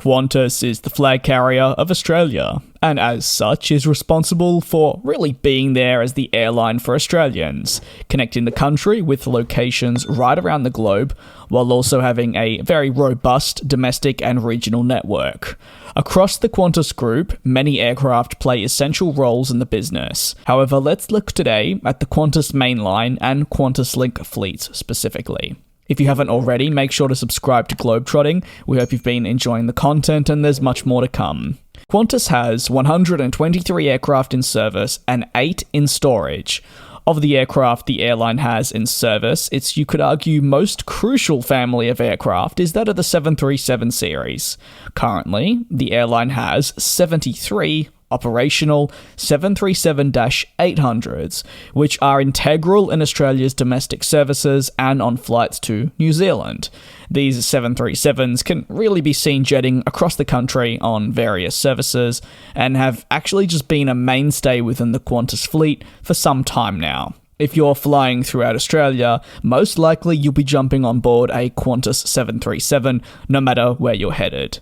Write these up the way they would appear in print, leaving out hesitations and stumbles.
Qantas is the flag carrier of Australia, and as such is responsible for really being there as the airline for Australians, connecting the country with locations right around the globe, while also having a very robust domestic and regional network. Across the Qantas Group, many aircraft play essential roles in the business. However, let's look today at the Qantas mainline and Qantaslink fleets specifically. If you haven't already, make sure to subscribe to GlobeTrotting. We hope you've been enjoying the content and there's much more to come. Qantas has 123 aircraft in service and 8 in storage. Of the aircraft the airline has in service, its, you could argue, most crucial family of aircraft is that of the 737 series. Currently, the airline has 73 operational 737-800s, which are integral in Australia's domestic services and on flights to New Zealand. These 737s can really be seen jetting across the country on various services and have actually just been a mainstay within the Qantas fleet for some time now. If you're flying throughout Australia, most likely you'll be jumping on board a Qantas 737 no matter where you're headed.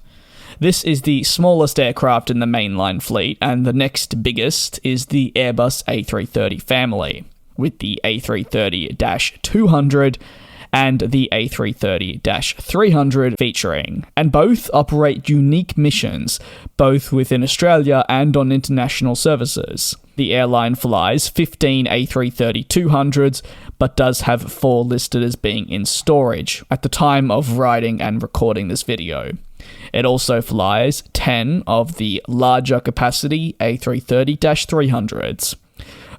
This is the smallest aircraft in the mainline fleet, and the next biggest is the Airbus A330 family, with the A330-200 and the A330-300 featuring, and both operate unique missions, both within Australia and on international services. The airline flies 15 A330-200s, but does have 4 listed as being in storage at the time of writing and recording this video. It also flies 10 of the larger capacity A330-300s.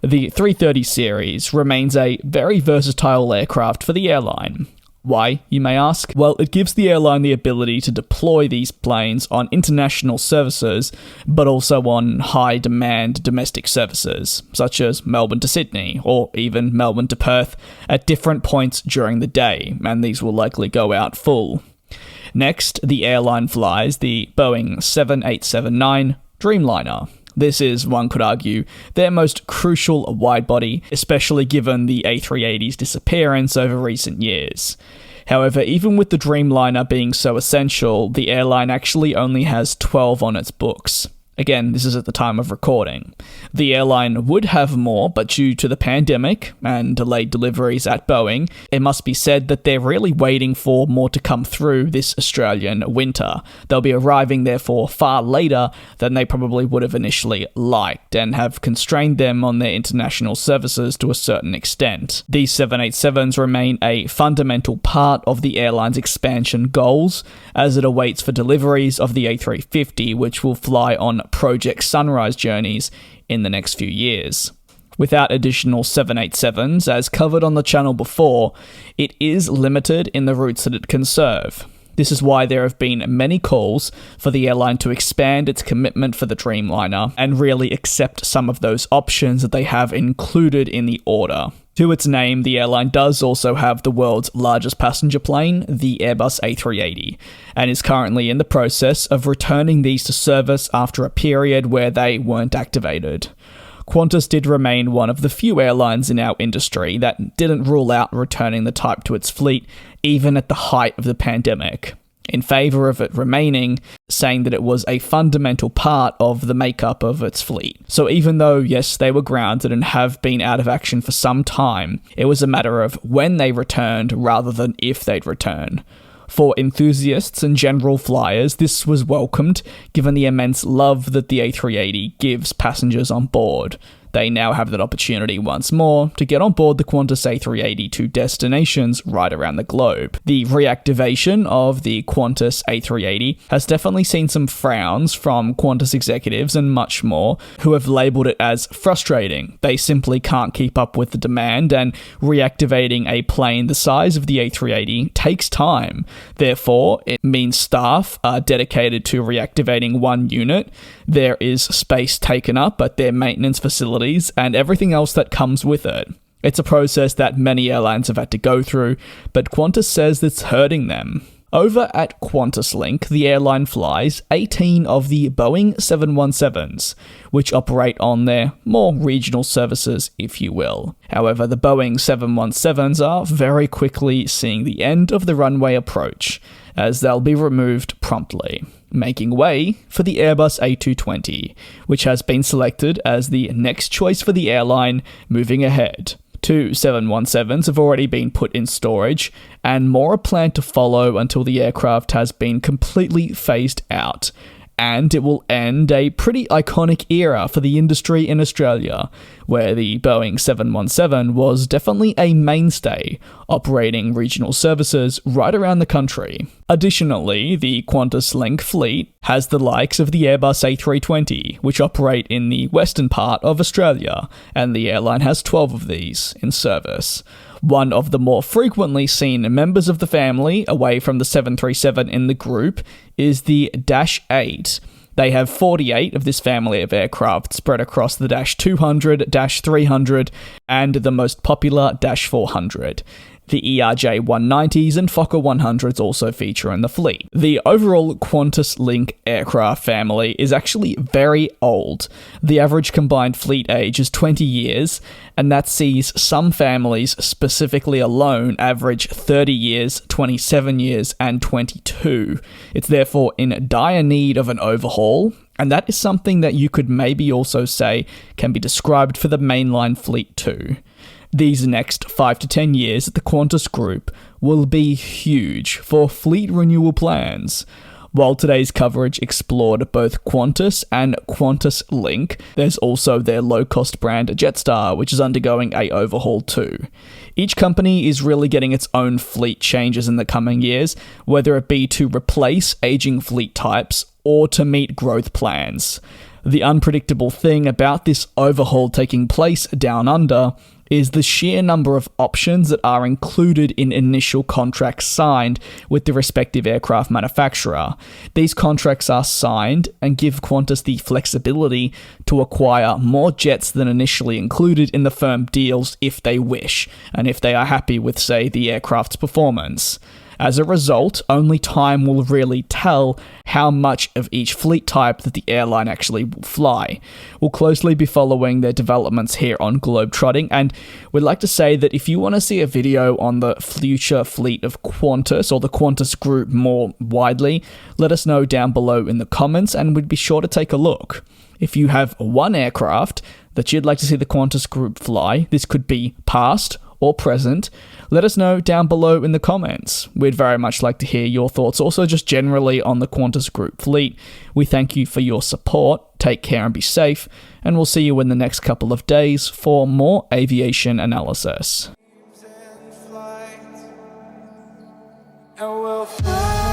The 330 series remains a very versatile aircraft for the airline. Why, you may ask? Well, it gives the airline the ability to deploy these planes on international services, but also on high-demand domestic services, such as Melbourne to Sydney, or even Melbourne to Perth, at different points during the day, and these will likely go out full. Next, the airline flies the Boeing 787-9 Dreamliner. This is, one could argue, their most crucial wide-body, especially given the A380's disappearance over recent years. However, even with the Dreamliner being so essential, the airline actually only has 12 on its books. Again, this is at the time of recording. The airline would have more, but due to the pandemic and delayed deliveries at Boeing, it must be said that they're really waiting for more to come through this Australian winter. They'll be arriving therefore far later than they probably would have initially liked, and have constrained them on their international services to a certain extent. These 787s remain a fundamental part of the airline's expansion goals, as it awaits for deliveries of the A350, which will fly on Project Sunrise journeys in the next few years. Without additional 787s, as covered on the channel before, it is limited in the routes that it can serve. This is why there have been many calls for the airline to expand its commitment for the Dreamliner and really accept some of those options that they have included in the order. To its name, the airline does also have the world's largest passenger plane, the Airbus A380, and is currently in the process of returning these to service after a period where they weren't activated. Qantas did remain one of the few airlines in our industry that didn't rule out returning the type to its fleet, even at the height of the pandemic, in favour of it remaining, saying that it was a fundamental part of the makeup of its fleet. So even though, yes, they were grounded and have been out of action for some time, it was a matter of when they returned rather than if they'd return. For enthusiasts and general flyers, this was welcomed, given the immense love that the A380 gives passengers on board. They now have that opportunity once more to get on board the Qantas A380 to destinations right around the globe. The reactivation of the Qantas A380 has definitely seen some frowns from Qantas executives and much more, who have labelled it as frustrating. They simply can't keep up with the demand, and reactivating a plane the size of the A380 takes time. Therefore, it means staff are dedicated to reactivating one unit. There is space taken up at their maintenance facilities and everything else that comes with it. It's a process that many airlines have had to go through, but Qantas says it's hurting them. Over at Qantaslink, the airline flies 18 of the Boeing 717s, which operate on their more regional services, if you will. However, the Boeing 717s are very quickly seeing the end of the runway approach, as they'll be removed promptly, making way for the Airbus A320, which has been selected as the next choice for the airline moving ahead. 2 717s have already been put in storage, and more are planned to follow until the aircraft has been completely phased out. And it will end a pretty iconic era for the industry in Australia, where the Boeing 717 was definitely a mainstay, operating regional services right around the country. Additionally, the Qantaslink fleet has the likes of the Airbus A330, which operate in the western part of Australia, and the airline has 12 of these in service. One of the more frequently seen members of the family, away from the 737 in the group, is the Dash 8. They have 48 of this family of aircraft spread across the Dash 200, Dash 300, and the most popular Dash 400. The ERJ 190s and Fokker 100s also feature in the fleet. The overall Qantaslink aircraft family is actually very old. The average combined fleet age is 20 years, and that sees some families specifically alone average 30 years, 27 years, and 22. It's therefore in dire need of an overhaul, and that is something that you could maybe also say can be described for the mainline fleet too. These next 5 to 10 years at the Qantas Group will be huge for fleet renewal plans. While today's coverage explored both Qantas and Qantaslink, there's also their low-cost brand Jetstar, which is undergoing a overhaul too. Each company is really getting its own fleet changes in the coming years, whether it be to replace aging fleet types or to meet growth plans. The unpredictable thing about this overhaul taking place down under is the sheer number of options that are included in initial contracts signed with the respective aircraft manufacturer. These contracts are signed and give Qantas the flexibility to acquire more jets than initially included in the firm deals if they wish, and if they are happy with, say, the aircraft's performance. As a result, only time will really tell how much of each fleet type that the airline actually will fly. We'll closely be following their developments here on GlobeTrotting, and we'd like to say that if you want to see a video on the future fleet of Qantas or the Qantas Group more widely, let us know down below in the comments and we'd be sure to take a look. If you have one aircraft that you'd like to see the Qantas Group fly, this could be past or present, let us know down below in the comments. We'd very much like to hear your thoughts, also just generally on the Qantas Group fleet. We thank you for your support, take care and be safe, and we'll see you in the next couple of days for more aviation analysis. And we'll fly.